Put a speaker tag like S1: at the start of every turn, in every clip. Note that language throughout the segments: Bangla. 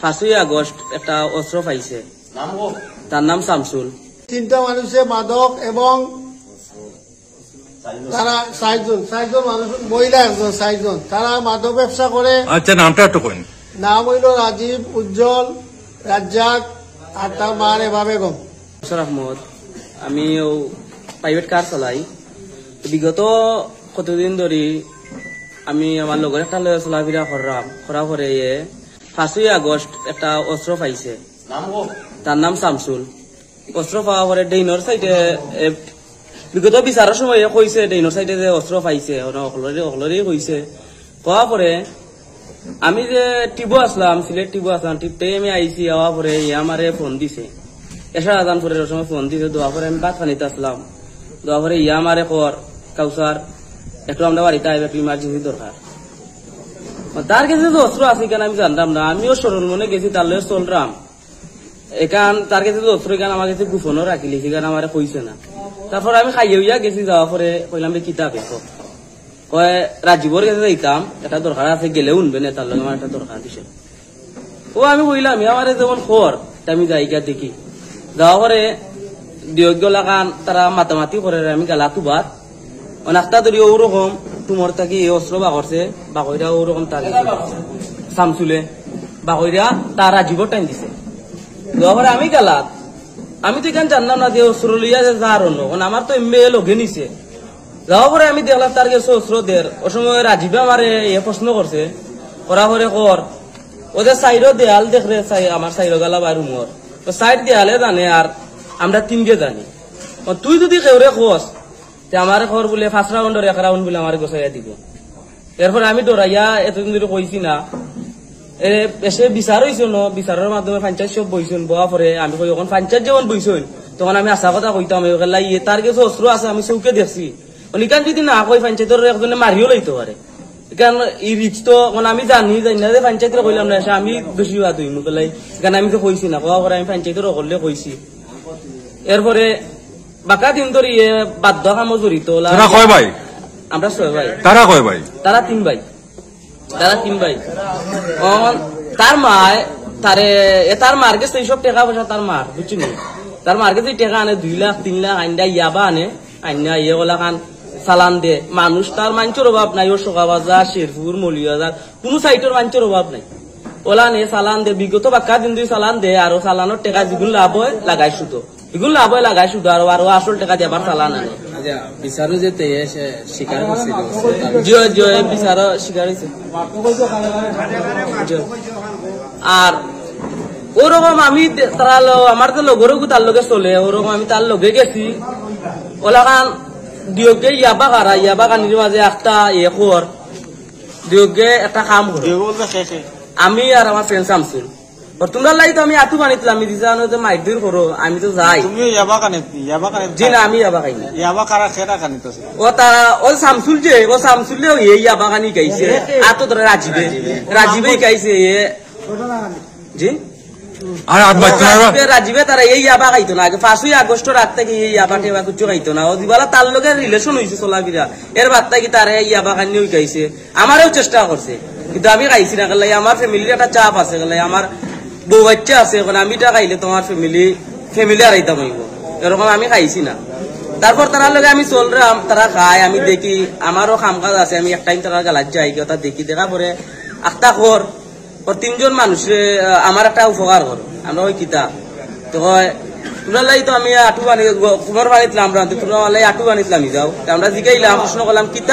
S1: 5ই আগস্ট একটা অস্ত্র পাইছে, তার নাম শামসুল।
S2: 3টা মানুষে মাদক এবং তারা 6জন মানুষ, মহিলা একজন, 6জন তারা মাদক ব্যবসা করে।
S3: আচ্ছা, নামটা একটু কইন।
S2: নাম হইল রাজীব, উজ্জ্বল, রাজ্জাক আর তার মা রেবা বেগম।
S1: আহমদ। আমি প্রাইভেট কার চালাই। বিগত কতদিন ধরে আমি আমার লগর একটা লয়ে চলাফেরা করা করে 5ই আগস্ট একটা অস্ত্র পাইছে, তার নাম শামসুল। অস্ত্র পাওয়া পরে ডেইনর সাইডে বিগত বিচারের সময় কইছে ডেইনর সাইডে যে অস্ত্র পাইছে অকলরে কইছে। পাওয়া পরে আমি যে টিবো আসলাম, সিলেট টিবো আসলাম, টিপতে আমি আইসি। হওয়া পরে আমারে ফোন দিছে, এসা আজান পরে সময় ফোন দিছে। দোয়া পরে আমি ভাত খানিতে আসলাম। দোয়া পরে আমারে কর কাউসার একটু আমরা বাড়িতে আইবে, একটু ইমার্জেন্সি দরকার। তার কাছে যে অস্ত্র আছে কেন আমি জানতাম না। আমিও সরল মনে গেছি, তার লয়ে চলরাম এখান। তার কাছে যে অস্ত্র এখান আমার কাছে গোপনও রাখিলি, সেখানে আমার কইছে না। তারপর আমি খাইয়ে হইয়া গেছি। যাওয়া পরে কইলাম যে কিতাব কয় রাজীবর কাছে যাইতাম, একটা দরকার আছে, গেলে উনবে না, তার লগে আমার একটা দরকার দিছে। ও আমি কইলাম আমার যেমন খর আমি যাই গিয়া দেখি। যাওয়া পরে দিয়জ্ঞ লাগান তারা মাতামাতি করে, আমি গালা তুবার অনাক্তা ধরি ওরকম তোমার তাকে এই অস্ত্র বাগরছে, বাগইরা ওরকম তাকে শামসুলে বাগইরা তার রাজীবর টাইম দিছে। যাওয়া পরে আমি গালাত, আমি তো এখানে জানলাম না যে অস্ত্র লইয়া যে যার অন্য, আমার তো এমএ লগে নিছে। যাওয়া পরে আমি দেখলাম তার কাছে অস্ত্র দের। ও সময় রাজীবে আমার প্রশ্ন করছে, করা পরে কর ওদের সাইডও দেয়াল দেখলে আমার সাইড গালা বা রুমর সাইড দেয়ালে জানে, আর আমরা 3গে জানি। তুই যদি কেউরে খোঁজ আমার খবর বলে 5 রাউন্ডের 1 রাউন্ড বলে আমার গোছাইয়া দিব। এরপরে আমি ডরাইয়া এতদিন ধরে কইছি না, এসে বিচার হয়েছে ন, বিচারের মাধ্যমে পঞ্চায়েত সব বইছেন। বয়া পরে আমি কই যখন পঞ্চায়েত যখন বইছেন তখন আমি আশা কথা কইতাম তার কাছে অস্ত্র আছে, আমি চৌকে দেখছি। অনিকান যদি না কই পঞ্চায়েতের একজনে মারিও লইতে পারে। এখান এই রিক্স তো আমি জানি না যে পঞ্চায়েতের কইলাম না, আমি বেশি বাদ হই মুখলাই। এখানে আমি তো কইছি না, কোয়া করে আমি পঞ্চায়েতের অকলে কইছি। এরপরে বাকা দিন ধরে বাধ্য কামো জড়িত।
S3: কয় ভাই?
S1: আমরা 6 ভাই।
S3: তারা কয় ভাই?
S1: তারা 3 ভাই। তার মা তার মার গেছে এইসব টাকা পয়সা তার মার, বুঝছি। তার মার গেছে টাকা আনে 2 লাখ 3 লাখ আইনা ইয়াবা আনে, আইনা ইয়ে ওলা খান চালান দে। মানুষ তার মাঞ্চের অভাব নাই, ও সোকা বাজার, শেরপুর, মলিবাজার কোন সাইটের মাঞ্চের অভাব নাই। ওলা নে চালান দে, বিগত বাক্কা দিন দুই চালান দে, আর চালানোর টাকা যেগুলো লাভ হয় লাগাই শুধু, এগুলো লাভ হয় লাগাই শুধু, আর আসল টাকা দিয়ে আবার চালান আনে।
S4: বিচারও যেতে স্বীকার করছিল,
S1: বিচারও স্বীকার হয়েছে। আর ওরকম আমি তারা আমার তো লগরও তার লগে চলে, ওরকম আমি তার লগে গেছি। ওলা খান দিয়কে ইয়াবা কারা, ইয়াবা কানির মাঝে একটা খর দিয়কে একটা কাম করে আমি আর আমার ফ্রেন্ড শামসুল। তোমরা লাই তো আমি আটু বানিয়েছিলাম, আমি দিশা মাইদুর করো, আমি তো যাই। জি না, আমি ইয়াবা খাই না। ও তারা ও শামসুল যে ও শামসুল ইয়াবা খানি গাইছে, আর তো তোরা রাজীবে গাইছে। জি রাজীবে তারা এই ইয়াবা খাইতো না। 5ই আগস্ট রাত থেকে এই ইয়াবা টেবা কিছু খাইতো না। ও দিবালা তার লগে রিলেশন হয়েছে চলাফিরা, এর বাদ থেকে তারা ইয়াবা খানি গাইছে। আমারও চেষ্টা করছে, কিন্তু আমি খাইছি না। গেলাই আমার ফ্যামিলির একটা চাপ আছে, গেলাই আমার বউ বাচ্চা আছে, এখন আমি এটা খাইলে তোমার ফ্যামিলি আর আইতাম হইব, এরকম আমি খাইছি না। তারপর তার লগে আমি চললাম, তারা খায়, আমি দেখি। আমারও কাম কাজ আছে, আমি এক টাইম তারা গালাত যাই, কথা দেখি। দেখা পরে একটা কর 3জন মানুষে আমার একটা উপকার করো, আমরা ওই কিতা তো তোমরা লাই তো আমি আটু বানি কুমার বানিয়েছিলাম, আমরা তোমরা লাই আটু বানিয়েছিলাম যাও। আমরা জিগাইলাম, প্রশ্ন করলাম কিতা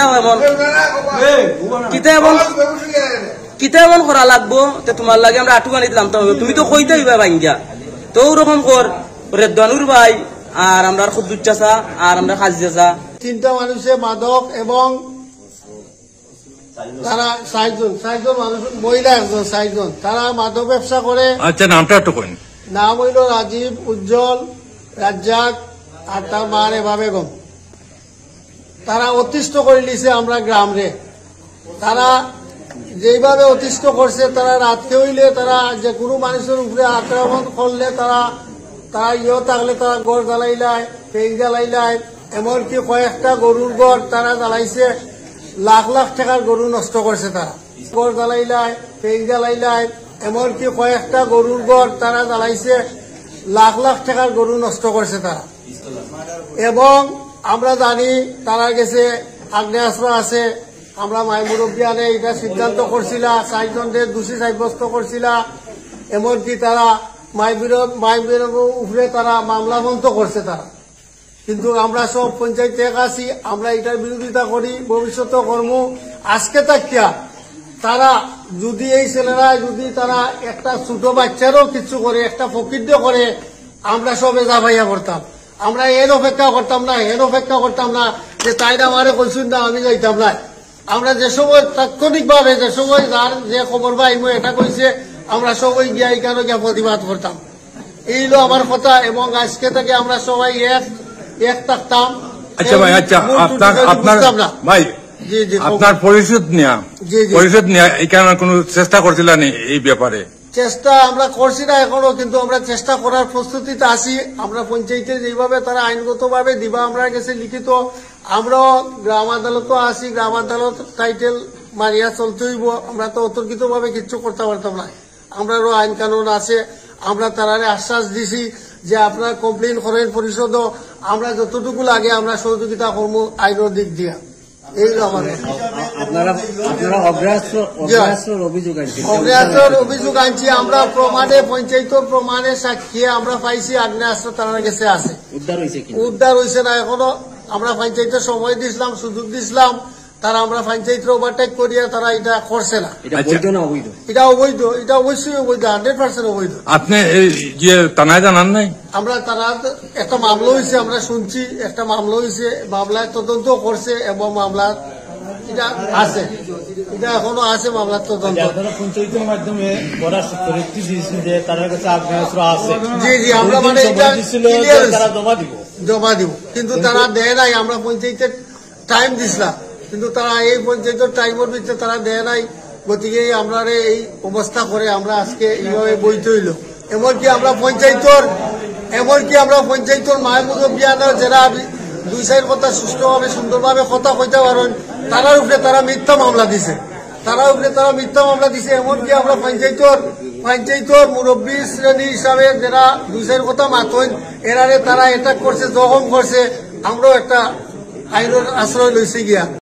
S1: এমন করা লাগবো তোমার লাগে আমরা আটু বানিয়েছিলাম, তুমি তো কইতে হইবা বাইঙ্গা। তো ওরকম কর রেদানুর ভাই আর আমরা খুদ্দুর চাচা আর আমরা খাজি চাচা
S2: 3টা মানুষে মাদক এবং তারা 6জন মানুষ, মহিলা একজন, 6জন তারা মাদক ব্যবসা করে।
S3: আচ্ছা, নামটা একটু কইন।
S2: নাম হইল রাজীব, উজ্জ্বল, রাজ্জাক আর তার মা রেবা বেগম। তারা অতিষ্ঠ করে নিছে আমরা গ্রাম রে। তারা যেভাবে অতিষ্ঠ করছে, তারা রাতকে হইলে তারা যে কোনো মানুষের উপরে আক্রমণ করলে তারা থাকলে তারা গড় জ্বালাইলায়, পেক জ্বালাইলায়, এমনকি কয়েকটা গরুর গড় তারা জ্বালাইছে। লাখ লাখ টাকার গরু নষ্ট করছে তারা। গড় জ্বালাইলায়, পেক জ্বালাইলায়, এমনকি কয়েকটা গরুর ঘর তারা জ্বালাইছে, লাখ লাখ টাকার গরু নষ্ট করছে তারা। এবং আমরা জানি তারা গেছে আগ্নেয়াস্ত্র আছে। আমরা মাই মুরব্বিয়ানে এটা সিদ্ধান্ত করছিল, 4 জনদের দোষী সাব্যস্ত করছিল। এমনকি তারা মাইবির উপরে তারা মামলা বন্ধ করছে তারা। কিন্তু আমরা সব পঞ্চায়েত এক আছি, আমরা এটার বিরোধিতা করি, ভবিষ্যতে কর্ম। আজকে তাকিয়া তারা যদি এই ছেলেরা যদি তারা একটা ছোট বাচ্চারও কিছু করে, একটা ফকির করে, আমরা সবে জাভাইয়া করতাম। আমরা এর অপেক্ষা করতাম না যে তাইরা আমারে কইছুন না আমি যাইতাম না। আমরা যে সময় তাৎক্ষণিকভাবে যে সময় যার যে খবর পাই এটা কইছে, আমরা সবাই গিয়া এখানে গিয়া প্রতিবাদ করতাম। এই হলো আমার কথা। এবং আজকে থেকে আমরা সবাই এক থাকতাম।
S3: আচ্ছা ভাই, আচ্ছা আপনার ভাই
S2: জি জি
S3: আপনার পরিষদ নেয়া এখানে কোনো চেষ্টা করছিলেন এই ব্যাপারে?
S2: চেষ্টা আমরা করছি না এখনো, কিন্তু আমরা চেষ্টা করার প্রস্তুতিতে আছি। আমরা পঞ্চায়েতে যেভাবে তারা আইনগতভাবে দিবা আমরা গেছে লিখিত, আমরাও গ্রাম আদালতও আছি, গ্রাম আদালত টাইটেল মারিয়া চলতে হইব। আমরা তো অতর্কিত ভাবে কিচ্ছু করতে পারতাম না, আমরারও আইন কানুন আছে। আমরা তারারে আশ্বাস দিছি যে আপনারা কমপ্লেন করেন পরিষদ, আমরা যতটুকু লাগে আমরা সহযোগিতা করবো আইনের দিক দিয়া। এই
S4: আপনারা অগ্রাস্ত্রের
S2: অভিযোগ আনছি আমরা, প্রমাণে পঞ্চায়েতের প্রমাণে সাক্ষী আমরা পাইছি আগ্নেয়াস্ত্র তারা গেছে আছে। উদ্ধার হয়েছে না এখনো। আমরা পঞ্চায়েতের সময় দিছিলাম, সুযোগ দিছিলাম, তারা আমরা পঞ্চায়েতের ওভারটেক করিয়া তারা এটা করছে না। এটা অবৈধ, এটা অবশ্যই অবৈধ, 100% অবৈধ।
S3: আপনি থানায় জানান নাই?
S2: আমরা তারা একটা মামলা হয়েছে, আমরা শুনছি একটা মামলা হয়েছে, মামলায় তদন্ত করছে এবং মামলা এটা আছে, এটা এখনো আছে মামলার তদন্ত।
S5: পঞ্চায়েতের মাধ্যমে তাদের কাছে আগ্নেয়াস্ত্র আছে।
S2: জি জি, আমরা মানে এটা জমা দিব, কিন্তু তারা দেয় নাই। আমরা পঞ্চায়েতের টাইম দিছিলাম, কিন্তু তারা এই পঞ্চায়েতের টাইমের ভিতরে তারা দেয় নাই। গতিকে আমরা এই অবস্থা করে আমরা আজকে এইভাবে বইতে হইল। এমনকি আমরা পঞ্চায়েতের মায় মুরব্বিয়ানের যারা 2-4 কথা সুষ্ঠুভাবে সুন্দরভাবে কথা কইতে পারেন, তারার উপরে তারা মিথ্যা মামলা দিছে। এমনকি আমরা পঞ্চায়েতের মুরব্বী শ্রেণী হিসাবে যারা 2-4 কথা মাতন, এরারে তারা অ্যাটাক করছে, জখম করছে। আমরাও একটা আইনের আশ্রয় লইছে গিয়া।